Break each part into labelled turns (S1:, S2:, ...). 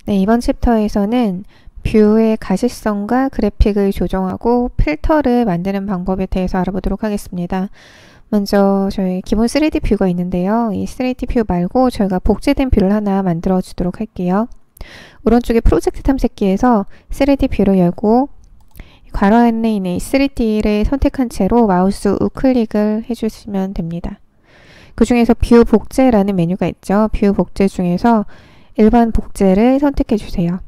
S1: 네, 이번 챕터에서는 뷰의 가시성과 그래픽을 조정하고 필터를 만드는 방법에 대해서 알아보도록 하겠습니다. 먼저 저희 기본 3D 뷰가 있는데요. 이 3D 뷰 말고 저희가 복제된 뷰를 하나 만들어 주도록 할게요. 오른쪽에 프로젝트 탐색기에서 3D 뷰를 열고 괄호 안에 있는 3D를 선택한 채로 마우스 우클릭을 해주시면 됩니다. 그 중에서 뷰 복제라는 메뉴가 있죠. 뷰 복제 중에서 일반 복제를 선택해 주세요.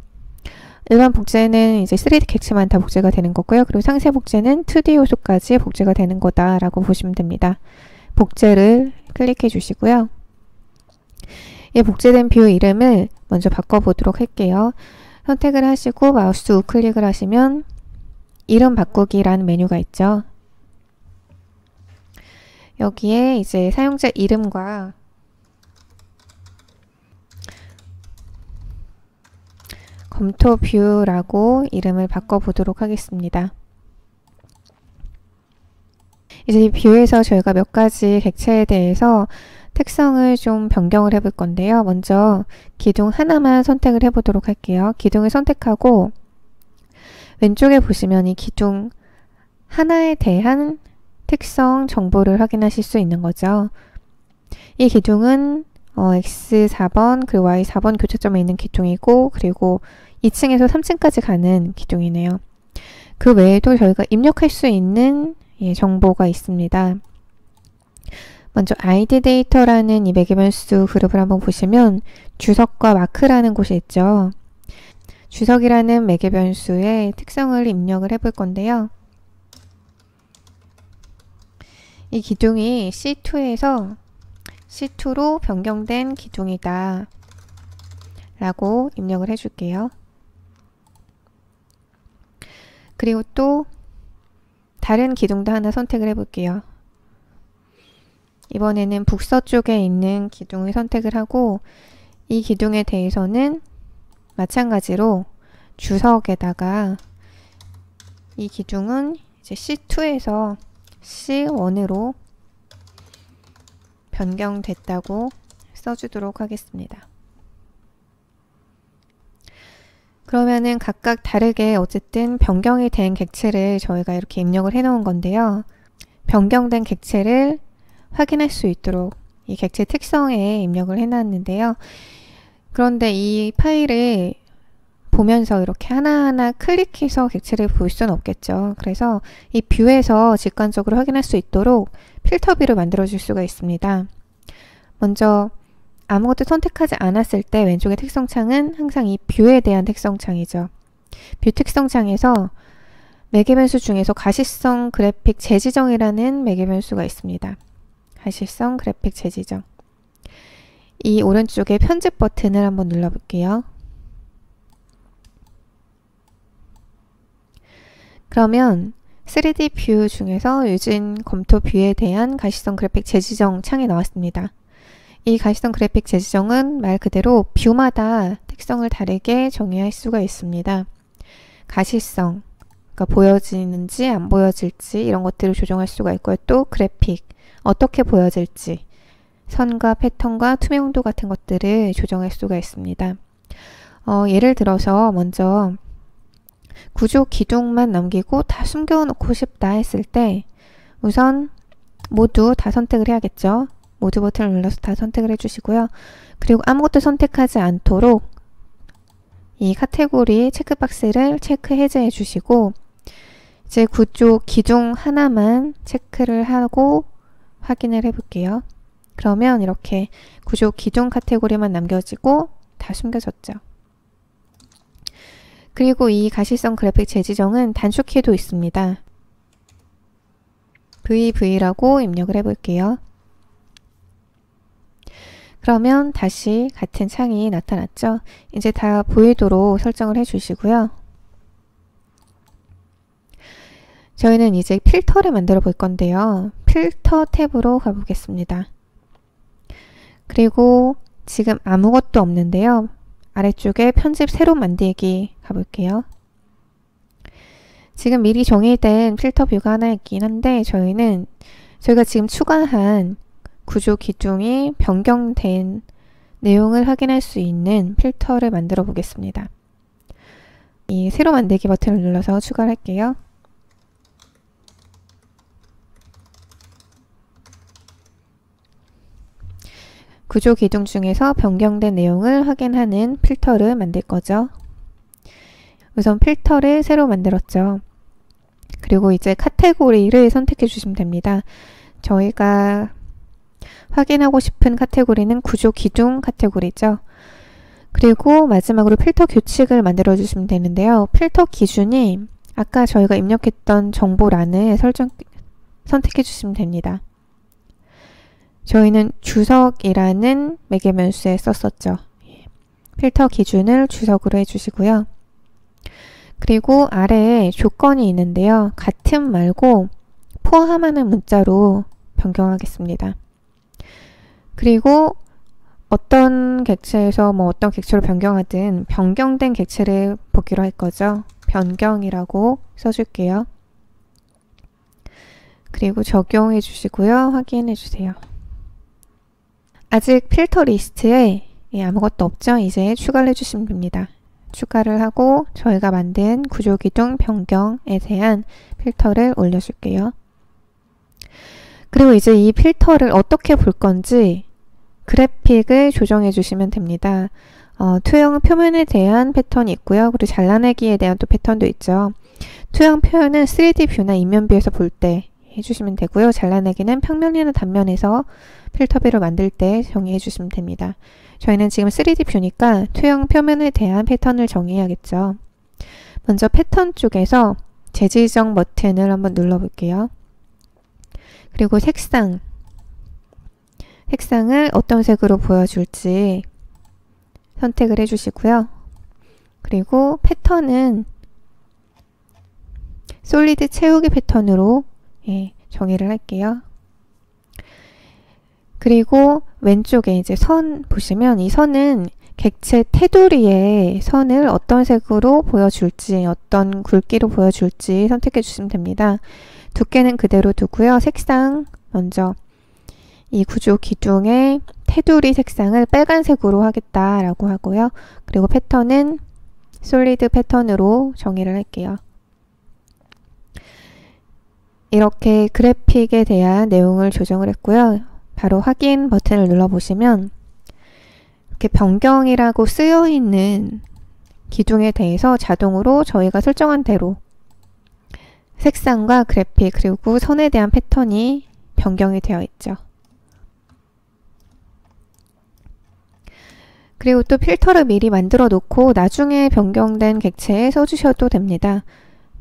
S1: 일반 복제는 이제 3D 객체만 다 복제가 되는 거고요. 그리고 상세 복제는 2D 요소까지 복제가 되는 거다라고 보시면 됩니다. 복제를 클릭해 주시고요. 이 복제된 뷰 이름을 먼저 바꿔보도록 할게요. 선택을 하시고 마우스 우클릭을 하시면 이름 바꾸기라는 메뉴가 있죠. 여기에 이제 사용자 이름과 검토 뷰라고 이름을 바꿔보도록 하겠습니다. 이제 이 뷰에서 저희가 몇 가지 객체에 대해서 특성을 좀 변경을 해볼 건데요. 먼저 기둥 하나만 선택을 해보도록 할게요. 기둥을 선택하고 왼쪽에 보시면 이 기둥 하나에 대한 특성 정보를 확인하실 수 있는 거죠. 이 기둥은 X4번 그리고 Y4번 교차점에 있는 기둥이고 그리고 2층에서 3층까지 가는 기둥이네요. 그 외에도 저희가 입력할 수 있는 정보가 있습니다. 먼저 ID 데이터라는 이 매개변수 그룹을 한번 보시면 주석과 마크라는 곳이 있죠. 주석이라는 매개변수의 특성을 입력을 해볼 건데요. 이 기둥이 C2에서 C2로 변경된 기둥이다 라고 입력을 해줄게요. 그리고 또 다른 기둥도 하나 선택을 해볼게요. 이번에는 북서쪽에 있는 기둥을 선택을 하고 이 기둥에 대해서는 마찬가지로 주석에다가 이 기둥은 이제 C2에서 C1으로 변경됐다고 써주도록 하겠습니다. 그러면은 각각 다르게 어쨌든 변경이 된 객체를 저희가 이렇게 입력을 해 놓은 건데요. 변경된 객체를 확인할 수 있도록 이 객체 특성에 입력을 해 놨는데요. 그런데 이 파일을 보면서 이렇게 하나하나 클릭해서 객체를 볼 수는 없겠죠. 그래서 이 뷰에서 직관적으로 확인할 수 있도록 필터 뷰를 만들어 줄 수가 있습니다. 먼저 아무것도 선택하지 않았을 때 왼쪽의 특성창은 항상 이 뷰에 대한 특성창이죠. 뷰 특성창에서 매개변수 중에서 가시성 그래픽 재지정이라는 매개변수가 있습니다. 가시성 그래픽 재지정. 이 오른쪽에 편집 버튼을 한번 눌러볼게요. 그러면 3D 뷰 중에서 요즘 검토 뷰에 대한 가시성 그래픽 재지정 창이 나왔습니다. 이 가시성 그래픽 재지정은 말 그대로 뷰마다 특성을 다르게 정의할 수가 있습니다. 가시성, 그러니까 보여지는지 안 보여질지 이런 것들을 조정할 수가 있고요. 또 그래픽, 어떻게 보여질지, 선과 패턴과 투명도 같은 것들을 조정할 수가 있습니다. 예를 들어서 먼저 구조 기둥만 남기고 다 숨겨놓고 싶다 했을 때 우선 모두 다 선택을 해야겠죠. 모두 버튼을 눌러서 다 선택을 해주시고요. 그리고 아무것도 선택하지 않도록 이 카테고리 체크박스를 체크 해제해 주시고 이제 구조 기둥 하나만 체크를 하고 확인을 해 볼게요. 그러면 이렇게 구조 기둥 카테고리만 남겨지고 다 숨겨졌죠. 그리고 이 가시성 그래픽 재지정은 단축키도 있습니다. VV라고 입력을 해볼게요. 그러면 다시 같은 창이 나타났죠. 이제 다 보이도록 설정을 해주시고요. 저희는 이제 필터를 만들어 볼 건데요. 필터 탭으로 가보겠습니다. 그리고 지금 아무것도 없는데요. 아래쪽에 편집 새로 만들기 가볼게요. 지금 미리 정의된 필터 뷰가 하나 있긴 한데 저희가 지금 추가한 구조 기둥이 변경된 내용을 확인할 수 있는 필터를 만들어 보겠습니다. 이 새로 만들기 버튼을 눌러서 추가를 할게요. 구조 기둥 중에서 변경된 내용을 확인하는 필터를 만들 거죠. 우선 필터를 새로 만들었죠. 그리고 이제 카테고리를 선택해 주시면 됩니다. 저희가 확인하고 싶은 카테고리는 구조 기둥 카테고리죠. 그리고 마지막으로 필터 규칙을 만들어 주시면 되는데요. 필터 기준이 아까 저희가 입력했던 정보란을 선택해 주시면 됩니다. 저희는 주석이라는 매개변수에 썼었죠. 필터 기준을 주석으로 해주시고요. 그리고 아래에 조건이 있는데요. 같음 말고 포함하는 문자로 변경하겠습니다. 그리고 어떤 객체에서 어떤 객체로 변경하든 변경된 객체를 보기로 할 거죠. 변경이라고 써줄게요. 그리고 적용해 주시고요. 확인해 주세요. 아직 필터 리스트에 아무것도 없죠? 이제 추가를 해주시면 됩니다. 추가를 하고 저희가 만든 구조기둥 변경에 대한 필터를 올려줄게요. 그리고 이제 이 필터를 어떻게 볼 건지 그래픽을 조정해 주시면 됩니다. 투영 표면에 대한 패턴이 있고요. 그리고 잘라내기에 대한 또 패턴도 있죠. 투영 표현은 3D 뷰나 인면뷰에서 볼 때 해주시면 되고요. 잘라내기는 평면이나 단면에서 필터뷰를 만들 때 정의해 주시면 됩니다. 저희는 지금 3D 뷰니까 투영 표면에 대한 패턴을 정의해야겠죠. 먼저 패턴 쪽에서 재지정 버튼을 한번 눌러볼게요. 그리고 색상을 어떤 색으로 보여줄지 선택을 해주시고요. 그리고 패턴은 솔리드 채우기 패턴으로 정의를 할게요. 그리고 왼쪽에 이제 선 보시면 이 선은 객체 테두리에 선을 어떤 색으로 보여줄지, 어떤 굵기로 보여줄지 선택해 주시면 됩니다. 두께는 그대로 두고요. 색상 먼저 이 구조 기둥의 테두리 색상을 빨간색으로 하겠다라고 하고요. 그리고 패턴은 솔리드 패턴으로 정의를 할게요. 이렇게 그래픽에 대한 내용을 조정을 했고요. 바로 확인 버튼을 눌러보시면 이렇게 변경이라고 쓰여있는 기둥에 대해서 자동으로 저희가 설정한 대로 색상과 그래픽 그리고 선에 대한 패턴이 변경이 되어 있죠. 그리고 또 필터를 미리 만들어 놓고 나중에 변경된 객체에 써주셔도 됩니다.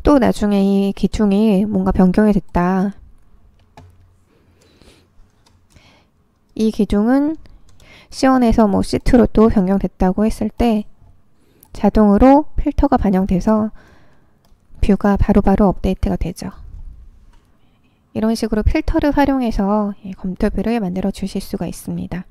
S1: 또 나중에 이 기둥이 뭔가 변경이 됐다. 이 기둥은 C1에서 시트로 또 변경됐다고 했을 때 자동으로 필터가 반영돼서 뷰가 바로바로 업데이트가 되죠. 이런 식으로 필터를 활용해서 검토뷰를 만들어 주실 수가 있습니다.